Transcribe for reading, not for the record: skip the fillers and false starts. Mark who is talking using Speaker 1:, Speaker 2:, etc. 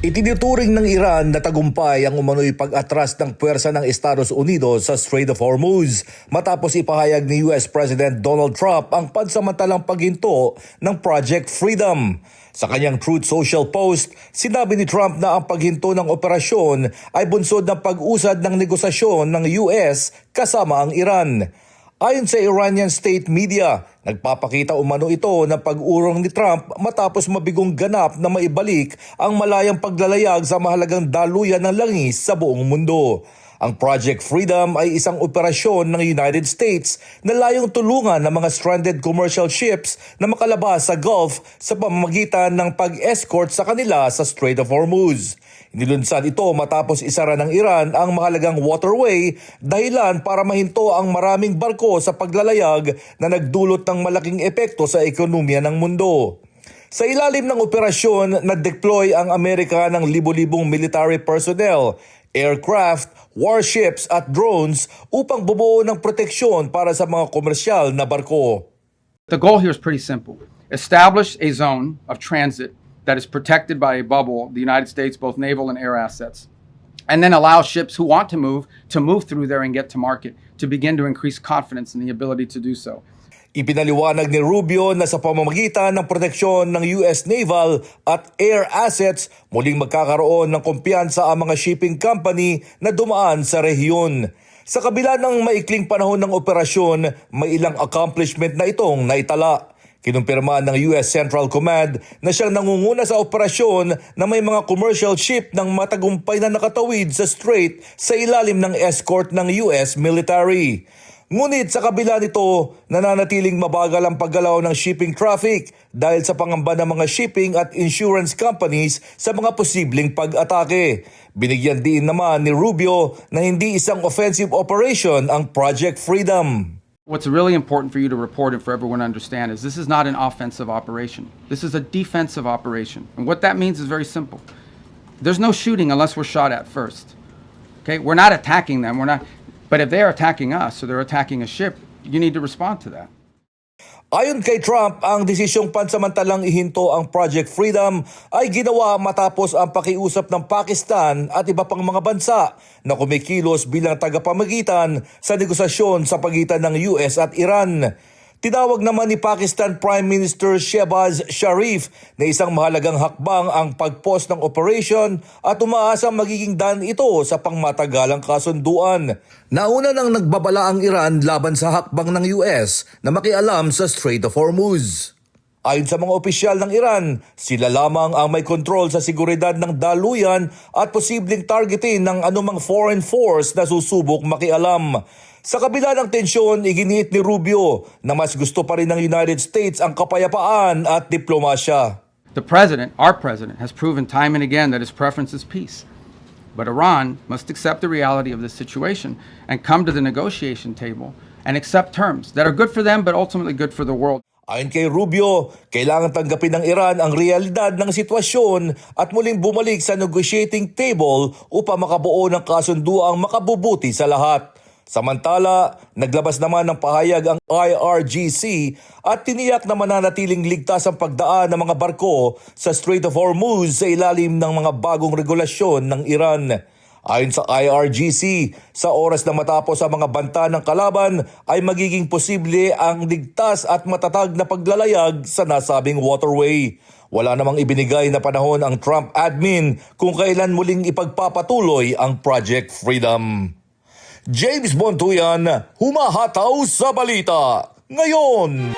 Speaker 1: Itinuturing ng Iran na tagumpay ang umano'y pag-atras ng puwersa ng Estados Unidos sa Strait of Hormuz matapos ipahayag ni US President Donald Trump ang pansamantalang paghinto ng Project Freedom. Sa kanyang Truth Social post, sinabi ni Trump na ang paghinto ng operasyon ay bunsod ng pag-usad ng negosasyon ng US kasama ang Iran. Ayon sa Iranian state media, nagpapakita umano ito ng pag-urong ni Trump matapos mabigong ganap na maibalik ang malayang paglalayag sa mahalagang daluyan ng langis sa buong mundo. Ang Project Freedom ay isang operasyon ng United States na layong tulungan ng mga stranded commercial ships na makalabas sa Gulf sa pamamagitan ng pag-escort sa kanila sa Strait of Hormuz. Nilunsad ito matapos isara ng Iran ang mahalagang waterway dahilan para mahinto ang maraming barko sa paglalayag na nagdulot ng malaking epekto sa ekonomiya ng mundo. Sa ilalim ng operasyon, nag-deploy ang Amerika ng libo-libong military personnel, aircraft, warships at drones upang bumuo ng proteksyon para sa mga komersyal na barko.
Speaker 2: The goal here is pretty simple. Establish a zone of transit that is protected by a bubble, the United States, both naval and air assets, and then allow ships who want to move through there and get to market, to begin to increase confidence in the ability to do so.
Speaker 1: Ipinaliwanag ni Rubio na sa pamamagitan ng proteksyon ng US Naval at Air Assets, muling magkakaroon ng kumpiyansa ang mga shipping company na dumaan sa rehiyon. Sa kabila ng maikling panahon ng operasyon, may ilang accomplishment na itong naitala. Kinumpirma ng US Central Command na siyang nangunguna sa operasyon na may mga commercial ship ng matagumpay na nakatawid sa strait sa ilalim ng escort ng US military. Ngunit sa kabila nito, nananatiling mabagal ang paggalaw ng shipping traffic dahil sa pangamba ng mga shipping at insurance companies sa mga posibleng pag-atake. Binigyan din naman ni Rubio na hindi isang offensive operation ang Project Freedom.
Speaker 2: What's really important for you to report and for everyone to understand is this is not an offensive operation. This is a defensive operation. And what that means is very simple. There's no shooting unless we're shot at first. Okay? We're not attacking them. But if they're attacking us or they're attacking a ship, you need to respond to that.
Speaker 1: Ayon kay Trump, ang desisyong pansamantalang ihinto ang Project Freedom ay ginawa matapos ang pakiusap ng Pakistan at iba pang mga bansa na kumikilos bilang tagapamagitan sa negosasyon sa pagitan ng US at Iran. Tinawag naman ni Pakistan Prime Minister Shehbaz Sharif na isang mahalagang hakbang ang pag-pause ng operation at umaasang magiging daan ito sa pangmatagalang kasunduan. Nauna nang nagbabala ang Iran laban sa hakbang ng US na makialam sa Strait of Hormuz. Ayon sa mga opisyal ng Iran, sila lamang ang may kontrol sa seguridad ng daluyan at posibleng targetin ng anumang foreign force na susubok makialam. Sa kabila ng tensyon, iginiit ni Rubio na mas gusto pa rin ng United States ang kapayapaan at diplomasya.
Speaker 2: The president, our president, has proven time and again that his preference is peace. But Iran must accept the reality of this situation and come to the negotiation table and accept terms that are good for them but ultimately good for the world.
Speaker 1: Ayon kay Rubio, kailangan tanggapin ng Iran ang realidad ng sitwasyon at muling bumalik sa negotiating table upang makabuo ng kasunduang makabubuti sa lahat. Samantala, naglabas naman ng pahayag ang IRGC at tiniyak na mananatiling ligtas ang pagdaan ng mga barko sa Strait of Hormuz sa ilalim ng mga bagong regulasyon ng Iran. Ayon sa IRGC, sa oras na matapos ang mga banta ng kalaban ay magiging posible ang ligtas at matatag na paglalayag sa nasabing waterway. Wala namang ibinigay na panahon ang Trump admin kung kailan muling ipagpapatuloy ang Project Freedom. James Bontuyan, humahataw sa balita ngayon.